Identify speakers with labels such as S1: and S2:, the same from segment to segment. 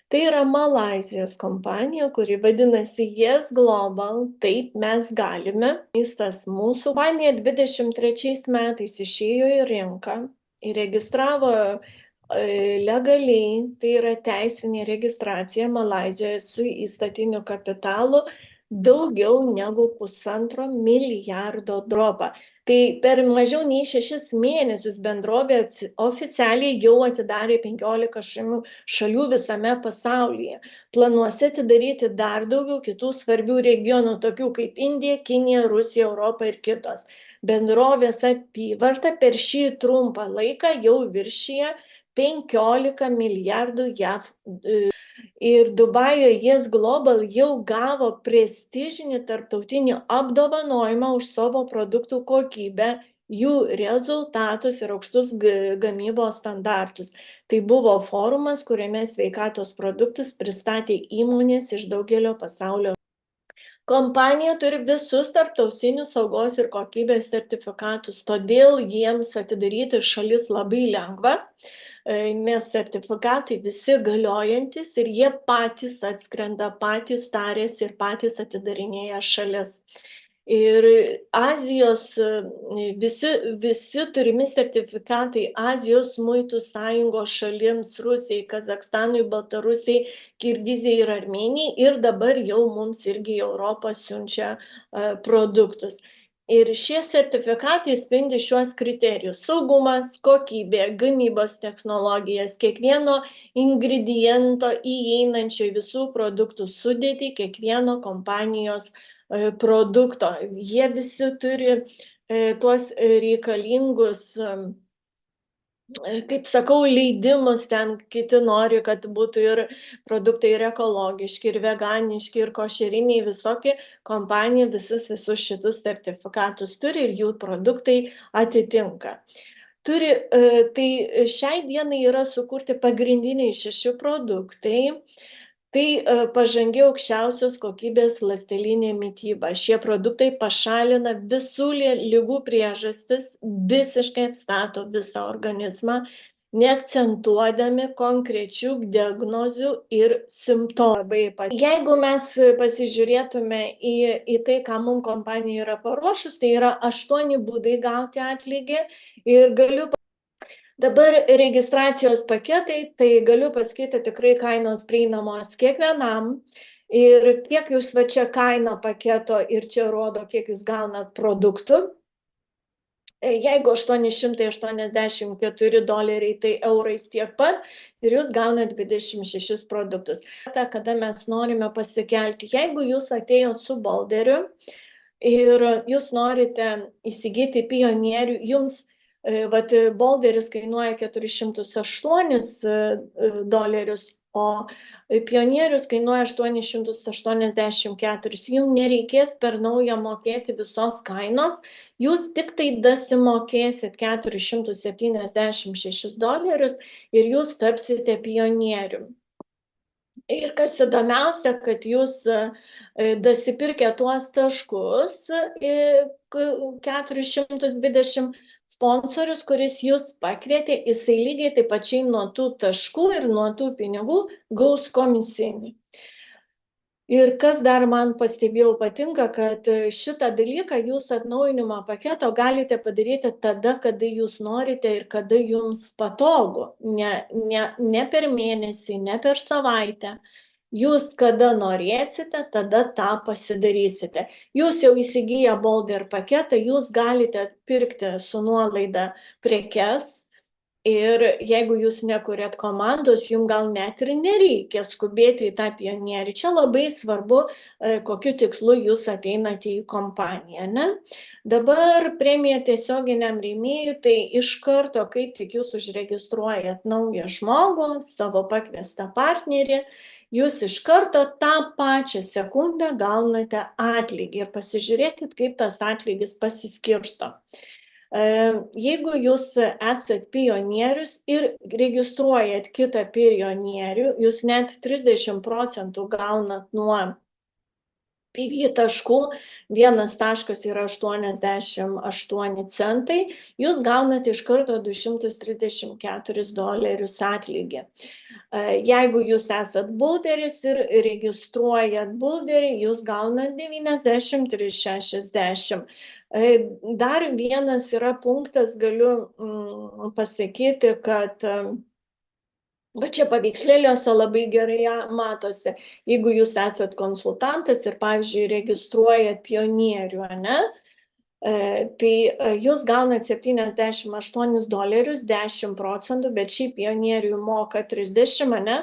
S1: Tai yra Malaizijos kompanija, kuri vadinasi Yes Global, taip mes galime. Maistas mūsų kompanija 23 metais išėjo į rinką, įregistravo legaliai, tai yra teisinė registracija Malaizijoje su įstatiniu kapitalu daugiau negu 1,5 milijardo dropą. Tai per mažiau nei 6 mėnesius bendrovė oficialiai jau atidarė 15 šalių visame pasaulyje. Planuose atidaryti dar daugiau kitų svarbių regionų, tokių kaip Indija, Kinija, Rusija, Europa ir kitos. Bendrovės apyvarta per šį trumpą laiką jau viršyje 15 milijardų JAV. Ir Dubajo Yes Global jau gavo prestižinį tarptautinį apdovanojimą už savo produktų kokybę, jų rezultatus ir aukštus gamybos standartus. Tai buvo forumas, kuriame sveikatos produktus pristatė įmonės iš daugelio pasaulio. Kompanija turi visus tarptautinius saugos ir kokybės sertifikatus, todėl jiems atidaryti šalis labai lengva, nes sertifikatai visi galiojantis ir jie patys atskrenda, patys tarėsi ir patys atidarinėja šalis. Ir Azijos visi turimi sertifikatai Azijos muitų sąjungos šalims, Rusijai, Kazakstanui, Baltarusijai, Kirgizijai ir Armėnijai, ir dabar jau mums irgi į Europą siunčia produktus. Ir šie sertifikatai spindi šiuos kriterijus: saugumas, kokybė, gamybos technologijas, kiekvieno ingrediento įeinančio į visų produktų sudėtį, kiekvieno kompanijos produkto. Jie visi turi tuos reikalingus, kaip sakau, leidimus, ten kiti nori, kad būtų ir produktai ir ekologiški, ir veganiški, ir košeriniai, visokie. Kompanija visus šitus sertifikatus turi ir jų produktai atitinka. Tai šiai dienai yra sukurti pagrindiniai 6 produktai. Tai pažangi aukščiausios kokybės ląstelinė mityba. Šie produktai pašalina visų ligų priežastis, visiškai atstato visą organizmą, neakcentuodami konkrečių diagnozių ir simptomų. Jeigu mes pasižiūrėtume į tai, ką mums kompanija yra paruošus, tai yra 8 būdai gauti atlygį. Ir dabar registracijos paketai, tai galiu pasakyti, tikrai kainos prieinamos kiekvienam. Ir kiek jūs va čia kaina paketo ir čia rodo, kiek jūs gaunat produktų. Jeigu $884, tai eurais tiek pat ir jūs gaunat 26 produktus. Kada mes norime pasikelti, jeigu jūs atėjot su Bolderiu ir jūs norite įsigyti pionierių, jums Bolderis kainuoja $408, o pionierius kainuoja 884. Jums nereikės per naują mokėti visos kainos, jūs tik tai dasimokėsit $476 ir jūs tapsite pionierium. Ir kas įdomiausia, kad jūs dasipirkę tuos taškus 420 sponsorius, kuris jūs pakvietė, jisai lygiai taip pačiai nuo tų taškų ir nuo tų pinigų gaus komisinį. Ir kas dar man pastebėjau patinka, kad šitą dalyką jūs atnaujinimo paketo galite padaryti tada, kada jūs norite ir kada jums patogu. Ne per mėnesį, ne per savaitę. Jūs kada norėsite, tada tą pasidarysite. Jūs jau įsigiję Bolder paketą, jūs galite pirkti su nuolaida prekes. Ir jeigu jūs nekuriat komandos, jums gal net ir nereikia skubėti į tą pionierį. Čia labai svarbu, kokiu tikslu jūs ateinate į kompaniją, ne? Dabar premija tiesioginiam rėmėjui, tai iš karto, kai tik jūs užregistruojat naują žmogų, savo pakviestą partnerį, jūs iš karto tą pačią sekundę gaunate atlygį. Ir pasižiūrėkit, kaip tas atlygis pasiskirsto. Jeigu jūs esat pionierius ir registruojat kitą pionierių, jūs net 30% gaunat nuo PV taškų, vienas taškas yra 88 centai, jūs gaunate iš karto $234 atlygį. Jeigu jūs esat bulderis ir registruojat bulderį, jūs gaunat 93,60. Dar vienas yra punktas, galiu pasakyti, kad va čia paveikslėliuose labai gerai matosi. Jeigu jūs esat konsultantas ir, pavyzdžiui, registruojat pionierių, tai jūs gaunat $78, 10%, bet šiaip pionierių moka 30,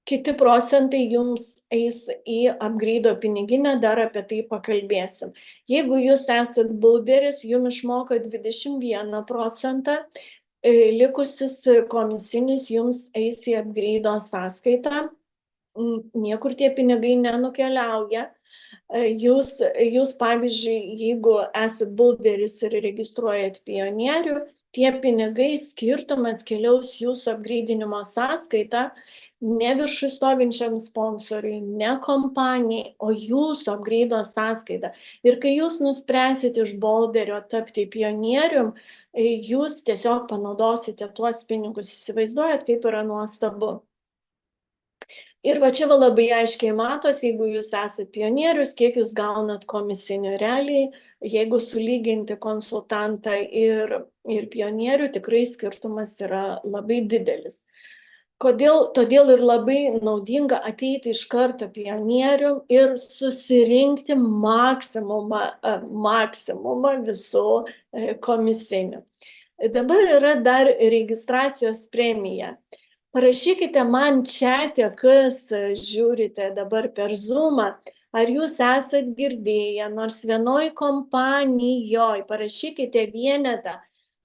S1: kiti procentai jums eis į upgrade'o piniginę, dar apie tai pakalbėsim. Jeigu jūs esat bulderis, jums išmoka 21%, likusis komisinis jums eis į upgrade'o sąskaitą, niekur tie pinigai nenukeliauja. Jūs, pavyzdžiui, jeigu esat bulderis ir registruojat pionierių, tie pinigai skirtumas keliaus jūsų upgrade'inimo sąskaitą, ne viršui stovinčiam sponsoriui, ne kompanijai, o jūsų upgrade'o sąskaitą. Ir kai jūs nuspręsit iš bolderio tapti pionierium, jūs tiesiog panaudosite tuos pinigus. Įsivaizduojat, kaip yra nuostabu. Ir va čia labai aiškiai matos, jeigu jūs esat pionierius, kiek jūs gaunat komisinių. Realiai, jeigu sulyginti konsultantą ir pionierių, tikrai skirtumas yra labai didelis. Todėl ir labai naudinga ateiti iš karto pionierių ir susirinkti maksimumą visų komisinių. Dabar yra dar registracijos premija. Parašykite man čiate, kas žiūrite dabar per Zoom'ą, ar jūs esat girdėję, nors vienoj kompanijoje, parašykite vienetą,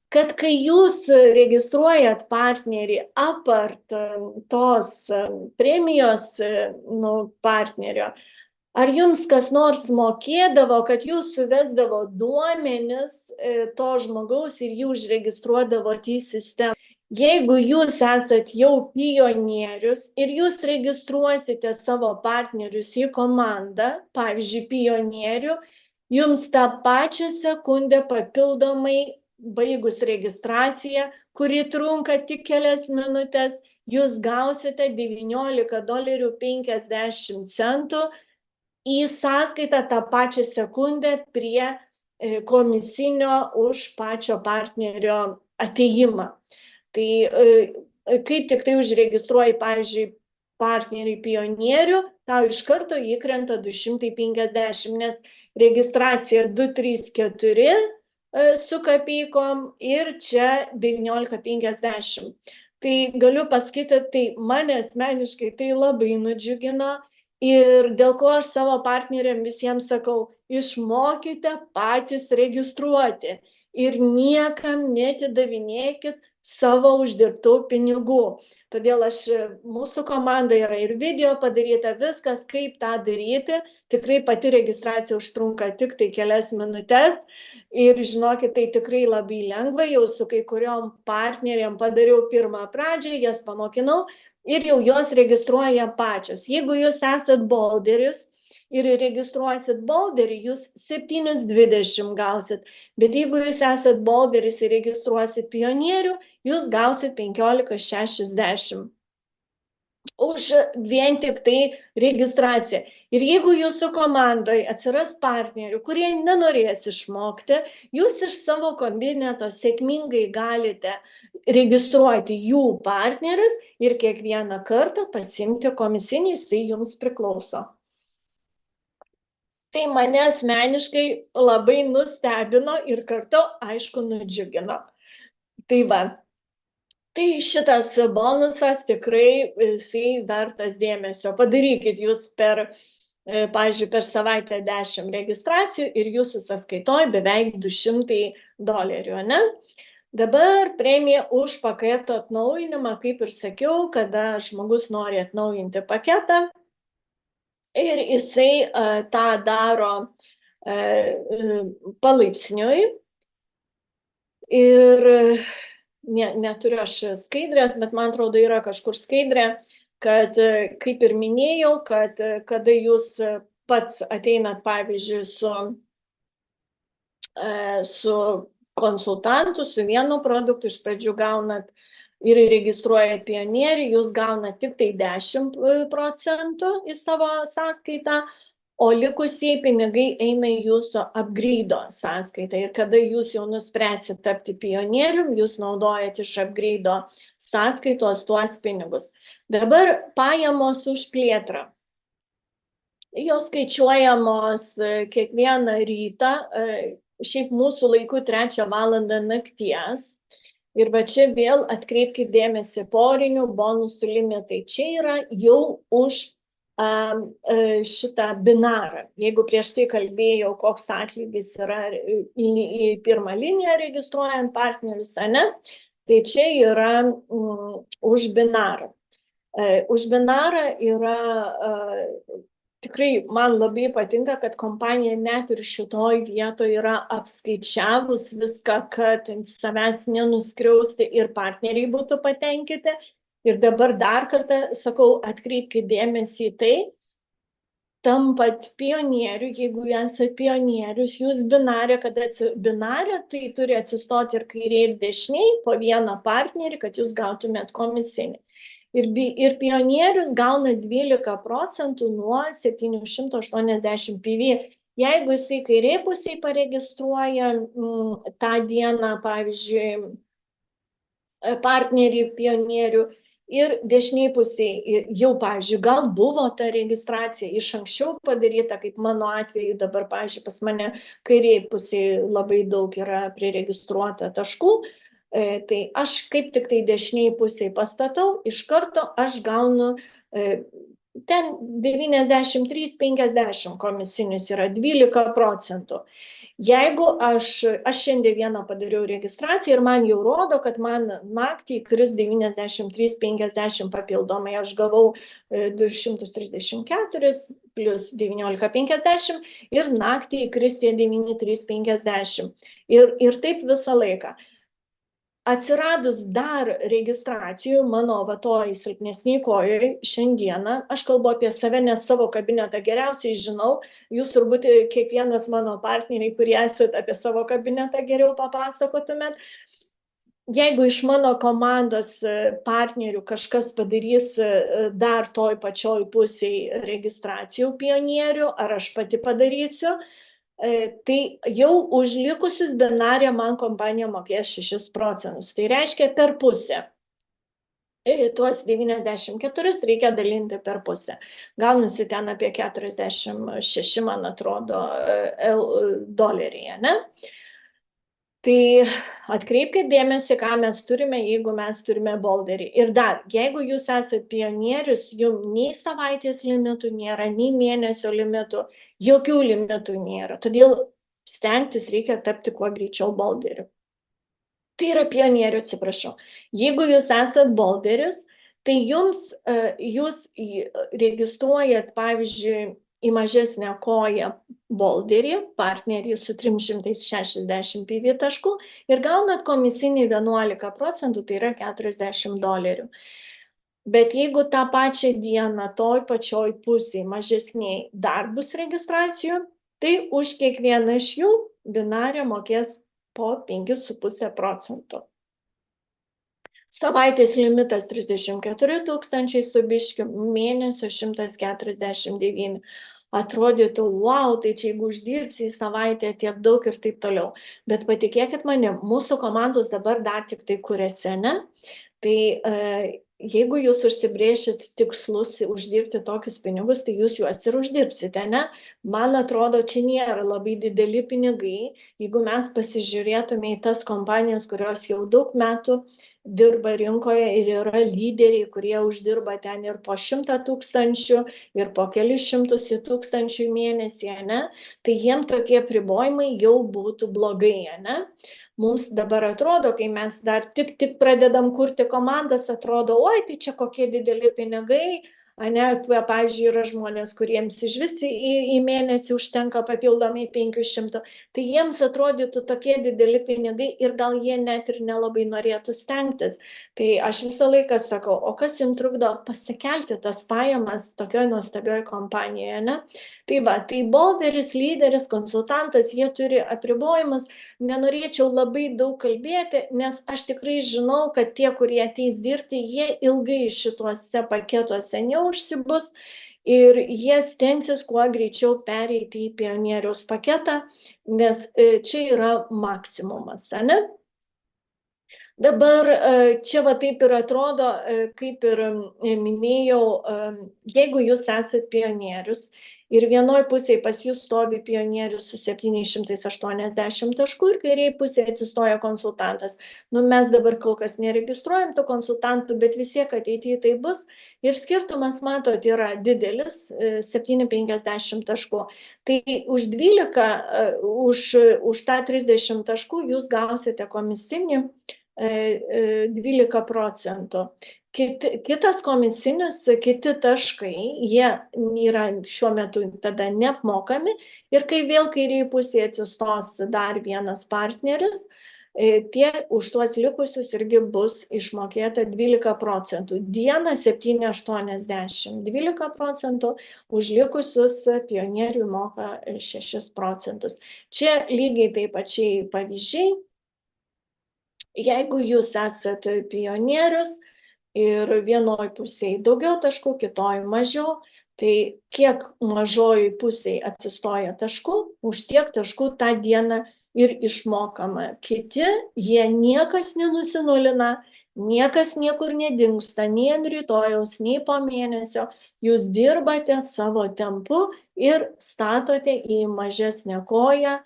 S1: kad kai jūs registruojat partnerį apart tos premijos partnerio, ar jums kas nors mokėdavo, kad jūs suvesdavo duomenis to žmogaus ir jį užregistruodavot į sistemą? Jeigu jūs esat jau pionierius ir jūs registruosite savo partnerius į komandą, pavyzdžiui, pionierių, jums tą pačią sekundę papildomai baigus registraciją, kuri trunka tik kelias minutės, jūs gausite $19.50 į sąskaitą tą pačią sekundę prie komisinio už pačio partnerio atėjimą. Tai kaip tik tai užregistruoji, pavyzdžiui, partnerį pionierių, tau iš karto įkrenta 250, nes registracija 234 su kapeikom ir čia 19,50. Tai galiu pasakyti, tai mane asmeniškai tai labai nudžiugino ir dėl ko aš savo partneriam visiems sakau, išmokite patys registruoti ir niekam netidavinėkit savo uždirbtų pinigų. Todėl mūsų komanda yra ir video padaryta, viskas, kaip tą daryti. Tikrai pati registracija užtrunka tik tai kelias minutės. Ir žinokit, tai tikrai labai lengva, jau su kai kuriom partneriam padariau pirmą pradžią, jas pamokinau ir jau jos registruoja pačios. Jeigu jūs esat bolderis ir registruosit bolderį, jūs 7,20 gausit. Bet jeigu jūs esat bolderis ir registruosit pionierių, jūs gausit 15,60 už vien tik tai registraciją. Ir jeigu jūsų komandoje atsiras partnerių, kurie nenorės išmokti, jūs iš savo kabineto sėkmingai galite registruoti jų partnerius ir kiekvieną kartą pasiimti komisinį, jisai jums priklauso. Tai mane asmeniškai labai nustebino ir kartu, aišku, nudžiugino. Tai va, tai šitas bonusas tikrai jisai vertas dėmesio. Padarykit jūs pavyzdžiui, per savaitę 10 registracijų ir jūsų sąskaitoj beveik $200, ne? Dabar premija už paketo atnaujinimą, kaip ir sakiau, kada žmogus nori atnaujinti paketą, ir jisai tą daro palaipsniui. Ir neturiu aš skaidrės, bet man atrodo yra kažkur skaidrė. kad, kaip ir minėjau, kad kada jūs pats ateinat, pavyzdžiui, su konsultantu, su vienu produktu, iš pradžių gaunat ir registruojat Pionierį, jūs gaunat tik tai 10% į savo sąskaitą, o likusiai pinigai eina į jūsų upgrade sąskaitą. Ir kada jūs jau nuspręsit tapti pionierium, jūs naudojat iš upgrade sąskaitos tuos pinigus. Dabar pajamos už plėtrą. Jos skaičiuojamos kiekvieną rytą, šiaip mūsų laiku 3 valandą nakties. Ir va čia vėl atkreipkite dėmesį, porinių bonusų limitai. Čia yra jau už šitą binarą. Jeigu prieš tai kalbėjau, koks atlygis yra į pirmą liniją registruojant partnerius, ne? Tai čia yra už binarą. Už binarą yra tikrai man labai patinka, kad kompanija net ir šitoj vietoje yra apskaičiavus viską, kad savęs nenuskriausti ir partneriai būtų patenkinti. Ir dabar dar kartą sakau, atkreipkite dėmesį į tai, tampat pionierių, jeigu esate pionierius, jūs binarė, binarė, tai turi atsistoti ir kairiai ir dešiniai po vieną partnerį, kad jūs gautumėt komisinį. Ir pionierius gauna 12% nuo 780 PV. Jeigu jisai kairiai pusiai paregistruoja tą dieną, pavyzdžiui, partnerį pionierių, ir dešiniai pusiai jau, pavyzdžiui, gal buvo ta registracija iš anksčiau padaryta, kaip mano atveju dabar, pavyzdžiui, pas mane kairiai pusiai labai daug yra priregistruota taškų. Tai aš kaip tik tai dešiniai pusiai pastatau, iš karto aš gaunu ten 93,50 komisinis yra 12%. Jeigu aš šiandieną padariau registraciją ir man jau rodo, kad man naktį kris 93,50 papildomai, aš gavau 234 plus 19,50 ir naktį kris tie 93,50. Ir taip visą laiką. Atsiradus dar registracijų mano vatoj silpnesniai kojoj šiandieną, aš kalbu apie save, nes savo kabinetą geriausiai žinau, jūs turbūt kiekvienas mano partneriai, kurie esate apie savo kabinetą geriau papasakotumėt. Jeigu iš mano komandos partnerių kažkas padarys dar toj pačioj pusiai registracijų pionierių, ar aš pati padarysiu, tai jau už likusius binarę man kompanija mokės 6%. Tai reiškia per pusę. Tuos 94 reikia dalinti per pusę. Gaunasi ten apie 46, man atrodo, doleriai, ne? Tai atkreipkite dėmesį, ką mes turime, jeigu mes turime bolderį. Ir dar, jeigu jūs esate pionierius, jums nei savaitės limitų nėra, nei mėnesio limitų, jokių limitų nėra. Todėl stengtis reikia tapti kuo greičiau bolderiu. Tai yra pionierių, atsiprašau. Jeigu jūs esate bolderis, tai jūs registruojat, pavyzdžiui, į mažesnę koją bolderį, partnerį su 360 PV taškų ir gaunat komisinį 11%, tai yra $40. Bet jeigu tą pačią dieną toj pačioj pusėj mažesniai dar bus registracijų, tai už kiekvieną iš jų binarė mokės po 5,5%. Savaitės limitas 34 000 su biškiu, mėnesio 149. Atrodytų, wow, tai čia jeigu uždirbsi į savaitę tiek daug ir taip toliau. Bet patikėkit mane, mūsų komandos dabar dar tik tai kuriasi, ne? Tai jeigu jūs užsibrėšit tikslus uždirbti tokius pinigus, tai jūs juos ir uždirbsite, ne? Man atrodo, čia nėra labai dideli pinigai, jeigu mes pasižiūrėtume į tas kompanijas, kurios jau daug metų dirba rinkoje ir yra lyderiai, kurie uždirba ten ir po 100 000 ir po kelius šimtus tūkstančių mėnesį, ne? Tai jiem tokie apribojimai jau būtų blogai, ne? Mums dabar atrodo, kai mes dar tik pradedam kurti komandas, atrodo, oi, tai čia kokie dideli pinigai, ane, pavyzdžiui, yra žmonės, kuriems iš vis į mėnesį užtenka papildomai 500, tai jiems atrodytų tokie dideli pinigai ir gal jie net ir nelabai norėtų stengtis. Tai aš visą laiką sakau, o kas jums trukdo pasikelti tas pajamas tokioje nuostabioje kompanijoje, ne? Tai va, tai bolderis, lyderis, konsultantas, jie turi apribojimus. Nenorėčiau labai daug kalbėti, nes aš tikrai žinau, kad tie, kurie ateis dirbti, jie ilgai šituose paketuose neužsibus ir jie stengsis kuo greičiau pereiti į pionieriaus paketą, nes čia yra maksimumas, ne? Dabar čia va taip ir atrodo, kaip ir minėjau, jeigu jūs esat pionierius ir vienoj pusėje pas jūs stovi pionierius su 780 taškų ir kairiai pusėje atsistoja konsultantas. Nu, mes dabar kol kas neregistruojam tų konsultantų, bet vis tiek ateityje tai bus. Ir skirtumas, matot, yra didelis, 750 taškų. Tai už 12, už tą 30 taškų jūs gausite komisinį 12%. Kitas komisinis, kiti taškai, jie yra šiuo metu tada neapmokami ir kai vėl kairėje pusėje atsistos dar vienas partneris, tie už tuos likusius irgi bus išmokėta 12%. Dieną 7,80, 12%, už likusius pionierių moka 6%. Čia lygiai taip pačiai pavyzdžiai. Jeigu jūs esate pionierius ir vienoj pusėje daugiau taškų, kitoj mažiau, tai kiek mažoji pusėje atsistoja taškų, už tiek taškų tą dieną ir išmokama. Kiti, jie niekas nenusinulina, niekas niekur nedingsta, nei ant rytojaus, nei po mėnesio. Jūs dirbate savo tempu ir statote į mažesnę koją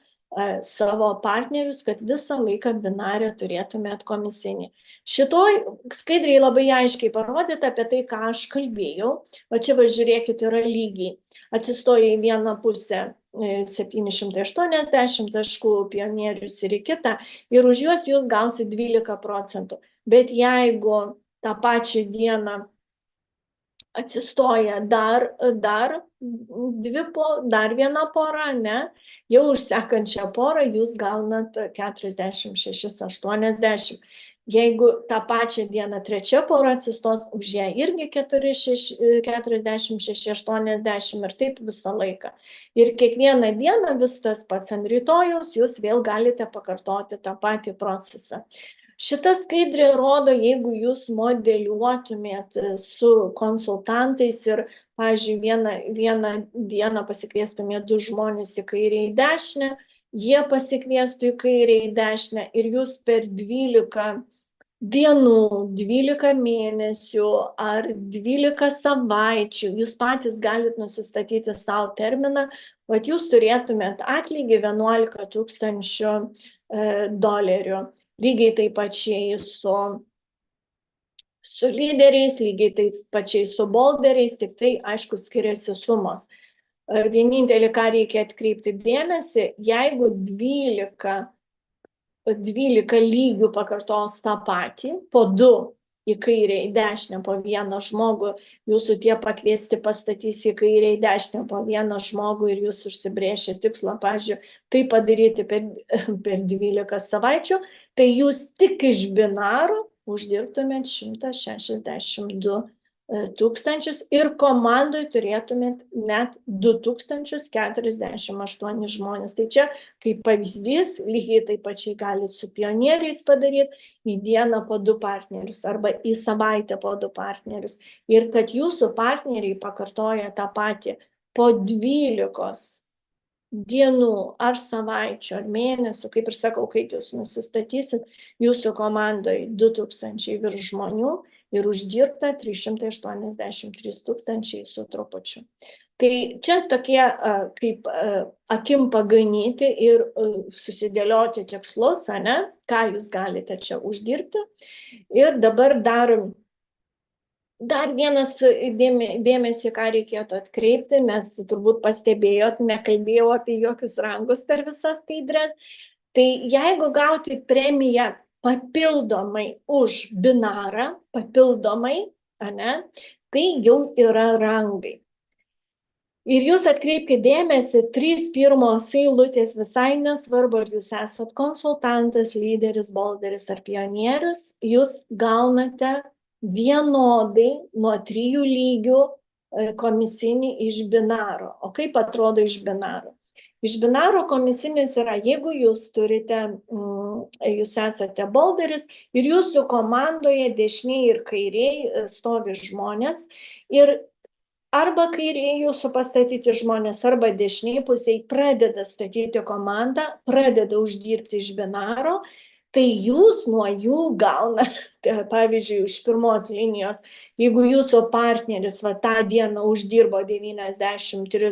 S1: savo partnerius, kad visą laiką binarę turėtumėt komisinį. Šitoj skaidriai labai aiškiai parodyta apie tai, ką aš kalbėjau. O čia va žiūrėkit, yra lygiai. Atsistoja į vieną pusę 780 taškų pionierius ir į kitą, ir už juos jūs gausit 12%. Bet jeigu tą pačią dieną atsistoja dar viena pora, ne, jau už sekančią porą jūs gaunat 46,80. Jeigu tą pačią dieną trečia pora atsistos, už ją irgi 46,80 ir taip visą laiką. Ir kiekvieną dieną vis tas pats ant rytojaus, jūs vėl galite pakartoti tą patį procesą. Šita skaidrė rodo, jeigu jūs modeliuotumėt su konsultantais ir, pavyzdžiui, vieną dieną pasikviestumėt 2 žmonės į kairę į dešinę, jie pasikviestų į kairę į dešinę ir jūs per 12 dienų, 12 mėnesių ar 12 savaičių, jūs patys galite nusistatyti savo terminą, vat jūs turėtumėt atlygį $11,000. Lygiai taip pačiai su lyderiais, lygiai taip pačiai su bolderiais, tik tai, aišku, skiriasi sumos. Vienintelį, ką reikia atkreipti dėmesį, jeigu 12 lygių pakartos tą patį, po 2 į kairę į dešinę po vieną žmogų, jūsų tie pakviesti pastatys į kairę į dešinę po vieną žmogų ir jūs užsibrėžia tikslą, pavyzdžiui, tai padaryti per 12 savaičių, tai jūs tik iš binaro uždirbtumėt 162 tūkstančius ir komandoj turėtumėt net 2048 žmonės. Tai čia kaip pavyzdys, lygiai taip pačiai galite su pionieriais padaryti į dieną po 2 partnerius arba į savaitę po 2 partnerius. Ir kad jūsų partneriai pakartoja tą patį po 12 dienų ar savaičių ar mėnesių, kaip ir sakau, kaip jūs nusistatysit, jūsų komandoje 2000 virš žmonių ir uždirbta 383 tūkstančiai su trupučiu. Tai čia tokie kaip akim paganyti ir susidėlioti tikslus, ane, ką jūs galite čia uždirbti. Ir dabar dar vienas dėmesį, ką reikėtų atkreipti, nes turbūt pastebėjot, nekalbėjau apie jokius rangus per visas skaidres. Tai jeigu gauti premiją papildomai už binarą, papildomai, ane, Tai jau yra rangai. Ir jūs atkreipkite dėmesį, 3 pirmos eilutės, visai nesvarbu, ar jūs esat konsultantas, lyderis, bolderis ar pionierius, jūs gaunate vienodai nuo 3 lygių komisinį iš binaro. O kaip atrodo iš binaro? Iš binaro komisinis yra, jeigu jūs turite, jūs esate bolderis ir jūsų komandoje dešiniai ir kairiai stovi žmonės ir arba kairiai jūsų pastatyti žmonės, arba dešiniai pusėje pradeda statyti komandą, pradeda uždirbti iš binaro, tai jūs nuo jų gaunate, pavyzdžiui, iš pirmos linijos, jeigu jūsų partneris tą dieną uždirbo $93,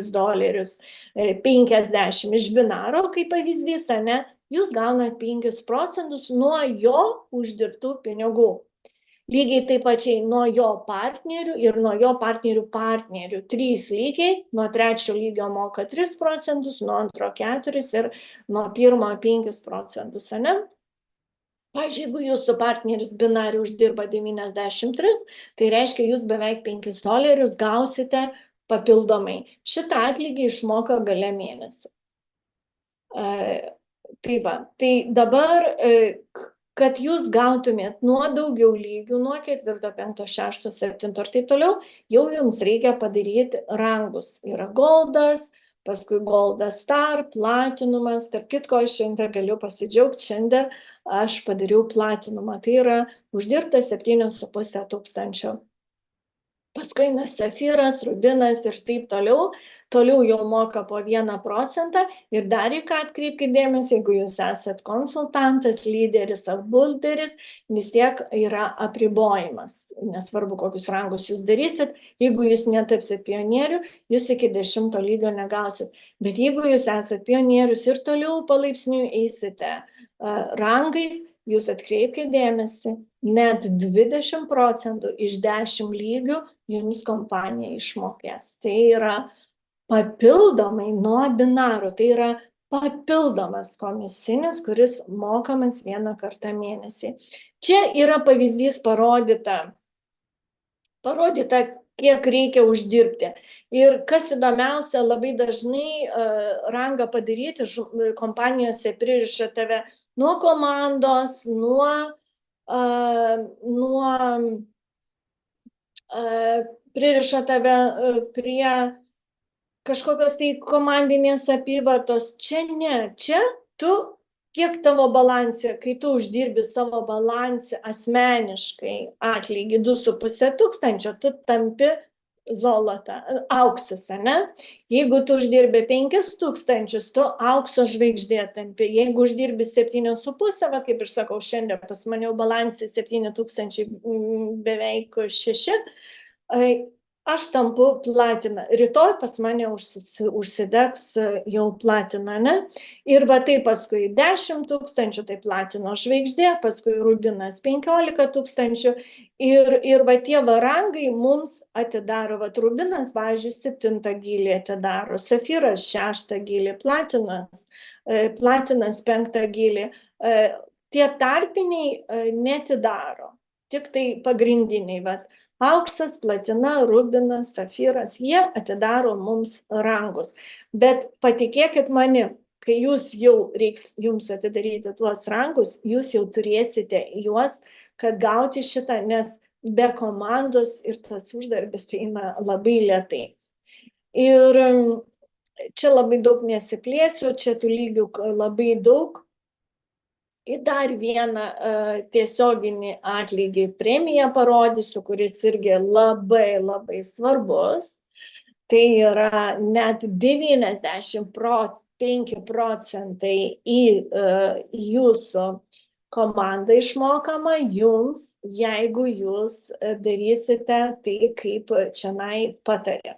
S1: 50 iš binaro, kaip pavyzdys, ne, jūs gaunate 5% nuo jo uždirbtų pinigų. Lygiai taip pačiai nuo jo partnerių ir nuo jo partnerių 3 lygiai, nuo 3 lygio moka 3%, nuo antro 4 ir nuo pirmo 5%, ne? Pavyzdžiui, jeigu jūsų partneris binarį uždirba 93, tai reiškia, jūs beveik $5 gausite papildomai. Šitą atlygį išmoka gale mėnesio. Tai va, tai dabar kad jūs gautumėt nuo daugiau lygių, nuo 4, 5, 6, 7 ir taip toliau, jau jums reikia padaryti rangus. Yra goldas, paskui goldas star, platinumas. Tarp kitko, aš šiandien galiu pasidžiaugti, šiandien aš padariau platinumą. Tai yra uždirbta 7,5 tūkstančio. Paskui safyras, rubinas ir taip toliau. Toliau jau moka po 1% ir dar į ką atkreipkite dėmesį, jeigu jūs esat konsultantas, lyderis ar bolderis, vis tiek yra apribojimas. Nesvarbu, kokius rangus jūs darysit, jeigu jūs netapsit pionierių, jūs iki 10 lygio negausit. Bet jeigu jūs esat pionierius ir toliau palaipsniui eisite rangais, jūs atkreipkite dėmesį, net 20% iš 10 lygių jums kompanija išmokės. Tai yra papildomai nuo binaro, tai yra papildomas komisinis, kuris mokamas 1 kartą mėnesį. Čia yra pavyzdys parodyta, kiek reikia uždirbti. Ir kas įdomiausia, labai dažnai rangą padaryti kompanijose pririša tave nuo komandos, pririša tave prie kažkokios tai komandinės apyvartos. Čia ne, čia tu, kiek tavo balanse, kai tu uždirbi savo balanse asmeniškai atlygį 2,5 tūkstančio, tu tampi zolota, auksas, ne? Jeigu tu uždirbi 5 tūkstančius, tu aukso žvaigždė tampi. Jeigu uždirbi 7,5, kaip ir sakau, šiandien pas mane jau balansė 7 tūkstančiai beveik 6, aš tampu platina. Rytoj pas mane užsidegs jau platina, ne? Ir va tai paskui 10 tūkstančių, tai platino žvaigždė, paskui rubinas 15 tūkstančių. Ir va tie rangai mums atidaro, va rubinas, pavyzdžiui, 7 gylį atidaro, safyras 6 gylį, platinas 5 gylį. Tie tarpiniai netidaro, tik tai pagrindiniai, va. Auksas, platina, rubinas, safyras, jie atidaro mums rangus. Bet patikėkit manim, kai jūs jau reiks jums atidaryti tuos rangus, jūs jau turėsite juos, kad gauti šitą, nes be komandos ir tas uždarbis eina labai lėtai. Ir čia labai daug nesiplėsiu, čia tų lygių labai daug. Ir dar vieną tiesioginį atlygį premiją parodysiu, kuris irgi labai labai svarbus. Tai yra net 95% į jūsų komandą išmokama jums, jeigu jūs darysite tai, kaip čionai patarė.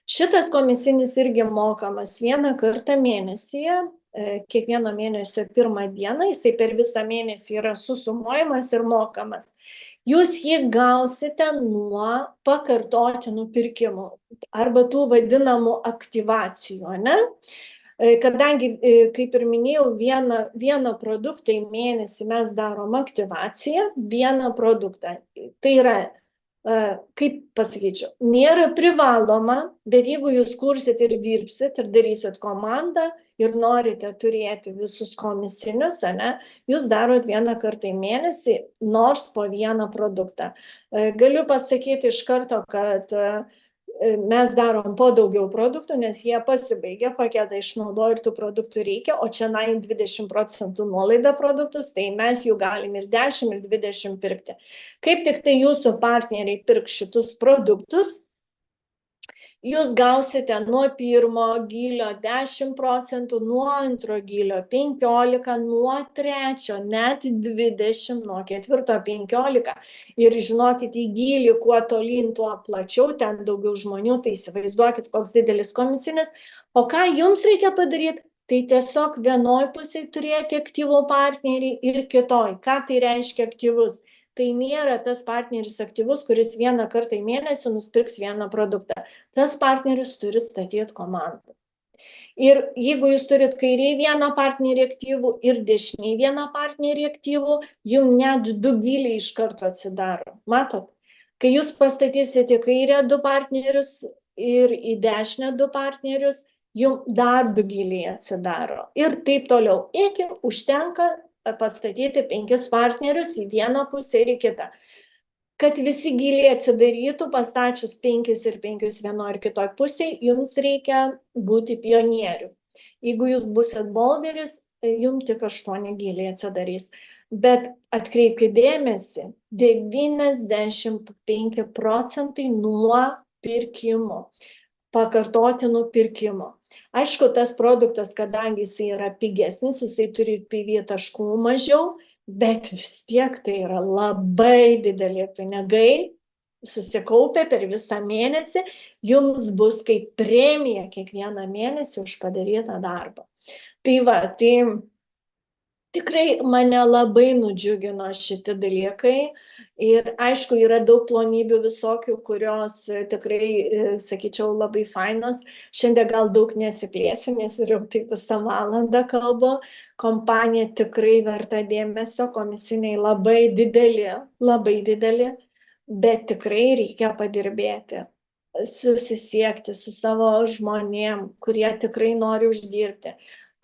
S1: Šitas komisinis irgi mokamas 1 kartą mėnesyje. Kiekvieno mėnesio 1 dieną, jisai per visą mėnesį yra susumuojamas ir mokamas. Jūs jį gausite nuo pakartotinų pirkimų arba tų vadinamų aktyvacijų, ne? Kadangi, kaip ir minėjau, vieną produktą į mėnesį mes darom aktyvaciją, vieną produktą. Tai yra kaip pasakyčiau, nėra privaloma, bet jeigu jūs kursit ir dirbsit ir darysit komandą ir norite turėti visus komisinius, ane, jūs darot vieną kartą į mėnesį, nors po vieną produktą. Galiu pasakyti iš karto, kad mes darom po daugiau produktų, nes jie pasibaigia, paketą išnaudoja ir tų produktų reikia, o čia 20% nuolaida produktus, tai mes jų galim ir 10, ir 20 pirkti. Kaip tik tai jūsų partneriai pirks šitus produktus, jūs gausite nuo pirmo gylio 10%, nuo antro gylio 15%, nuo trečio net 20%, nuo ketvirto 15%. Ir žinokit, į gylį kuo tolyn, tuo plačiau, ten daugiau žmonių, tai įsivaizduokit, koks didelis komisinis. O ką jums reikia padaryti? Tai tiesiog vienoj pusėje turėti aktyvų partnerį ir kitoj. Ką tai reiškia aktyvus? Tai nėra tas partneris aktyvus, kuris vieną kartą į mėnesį nusipirks vieną produktą. Tas partneris turi statyti komandą. Ir jeigu jūs turit kairiai vieną partnerį aktyvų ir dešiniai vieną partnerį aktyvų, jums net 2 gyliai iš karto atsidaro. Matot? Kai jūs pastatysite į kairę 2 partnerius ir į dešinę 2 partnerius, jums dar 2 gyliai atsidaro. Ir taip toliau. Iki užtenka pastatyti 5 partnerius į vieną pusę ir į kitą. Kad visi gyliai atsidarytų, pastačius 5 ir 5 vienoje ir kitoje pusėje, jums reikia būti pionierių. Jeigu jūs busit bolderis, jums tik 8 gyliai atsidarys. Bet atkreipkite dėmesį, 95% nuo pirkimo, pakartotinų pirkimo. Aišku, tas produktas, kadangi jisai yra pigesnis, jisai turi PV taškų mažiau, bet vis tiek tai yra labai dideli pinigai, susikaupę per visą mėnesį, jums bus kaip premija kiekvieną mėnesį už padarytą darbą. Tai va, tai tikrai mane labai nudžiugino šitie dalykai ir aišku, yra daug plonybių visokių, kurios tikrai, sakyčiau, labai fainos. Šiandien gal daug nesiplėsiu, nes ir jau taip visą valandą kalbu. Kompanija tikrai verta dėmesio, komisiniai labai dideli, bet tikrai reikia padirbėti, susisiekti su savo žmonėm, kurie tikrai nori uždirbti,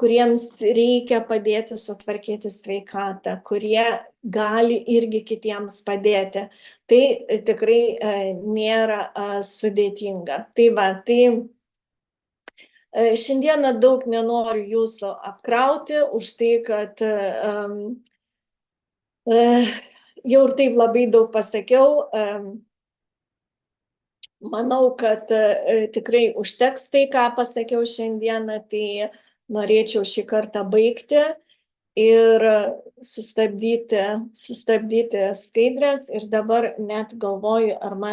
S1: kuriems reikia padėti sutvarkyti sveikatą, kurie gali irgi kitiems padėti. Tai tikrai nėra sudėtinga. Tai va, tai šiandieną daug nenoriu jūsų apkrauti už tai, kad jau ir taip labai daug pasakiau. Manau, kad tikrai užteks tai, ką pasakiau šiandieną, tai norėčiau šį kartą baigti ir sustabdyti skaidres ir dabar net galvoju, ar man